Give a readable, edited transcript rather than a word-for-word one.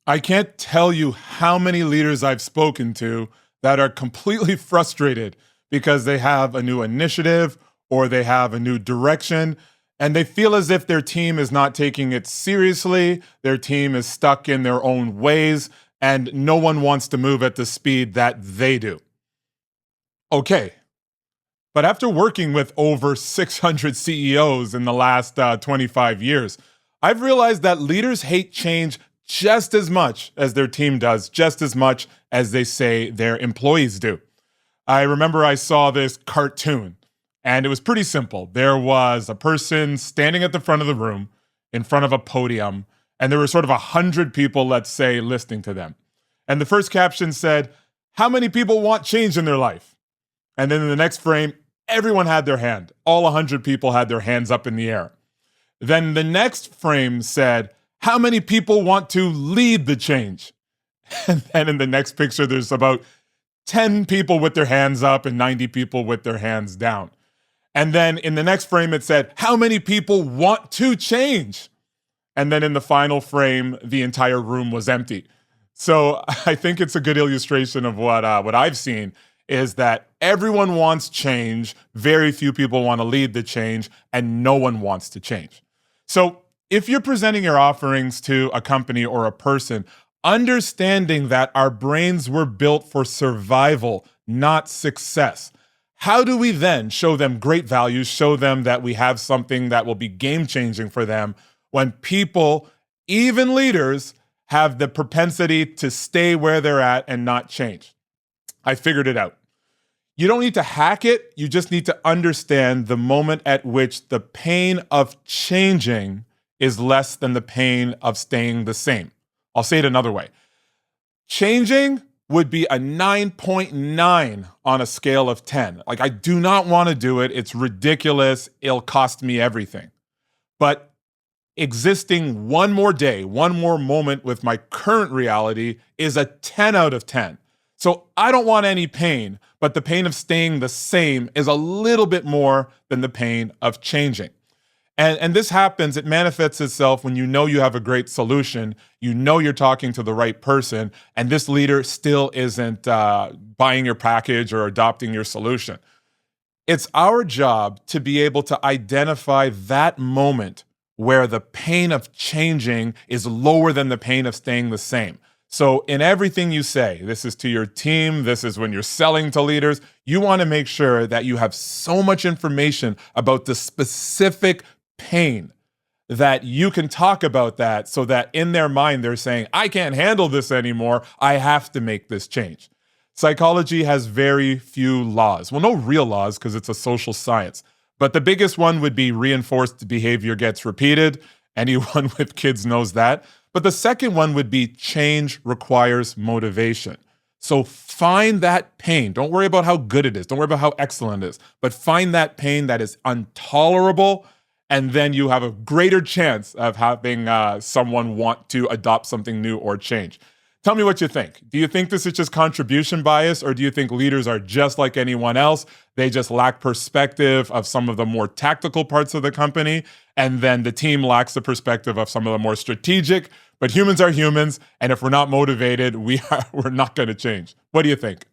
I can't tell you how many leaders I've spoken to that are completely frustrated because they have a new initiative or they have a new direction and they feel as if their team is not taking it seriously, their team is stuck in their own ways, and no one wants to move at the speed that they do. Okay, but after working with over 600 CEOs in the last 25 years, I've realized that leaders hate change just as much as their team does, just as much as they say their employees do. I remember I saw this cartoon, and it was pretty simple. There was a person standing at the front of the room in front of a podium, and there were sort of 100 people, let's say, listening to them. And the first caption said, "How many people want change in their life?" And then in the next frame, everyone had their hand. All 100 people had their hands up in the air. Then the next frame said, "How many people want to lead the change?" And then in the next picture, there's about 10 people with their hands up and 90 people with their hands down. And then in the next frame, it said, "How many people want to change?" And then in the final frame, the entire room was empty. So I think it's a good illustration of what I've seen is that everyone wants change, very few people want to lead the change, and no one wants to change. So if you're presenting your offerings to a company or a person, understanding that our brains were built for survival, not success, how do we then show them great values, show them that we have something that will be game-changing for them when people, even leaders, have the propensity to stay where they're at and not change? I figured it out. You don't need to hack it. You just need to understand the moment at which the pain of changing is less than the pain of staying the same. I'll say it another way. Changing would be a 9.9 on a scale of 10. Like, I do not want to do it. It's ridiculous. It'll cost me everything. But existing one more day, one more moment with my current reality is a 10 out of 10. So I don't want any pain, but the pain of staying the same is a little bit more than the pain of changing. And this happens, it manifests itself when you know you have a great solution, you know you're talking to the right person, and this leader still isn't buying your package or adopting your solution. It's our job to be able to identify that moment where the pain of changing is lower than the pain of staying the same. So in everything you say, this is to your team, this is when you're selling to leaders, you want to make sure that you have so much information about the specific pain that you can talk about that so that in their mind they're saying, I can't handle this anymore, I have to make this change. Psychology has very few laws. Well, no real laws because it's a social science. But the biggest one would be reinforced behavior gets repeated. Anyone with kids knows that. But the second one would be change requires motivation. So find that pain. Don't worry about how good it is. Don't worry about how excellent it is. But find that pain that is intolerable, and then you have a greater chance of having someone want to adopt something new or change. Tell me what you think. Do you think this is just contribution bias, or do you think leaders are just like anyone else? They just lack perspective of some of the more tactical parts of the company, and then the team lacks the perspective of some of the more strategic. But humans are humans, and if we're not motivated, we're not going to change. What do you think?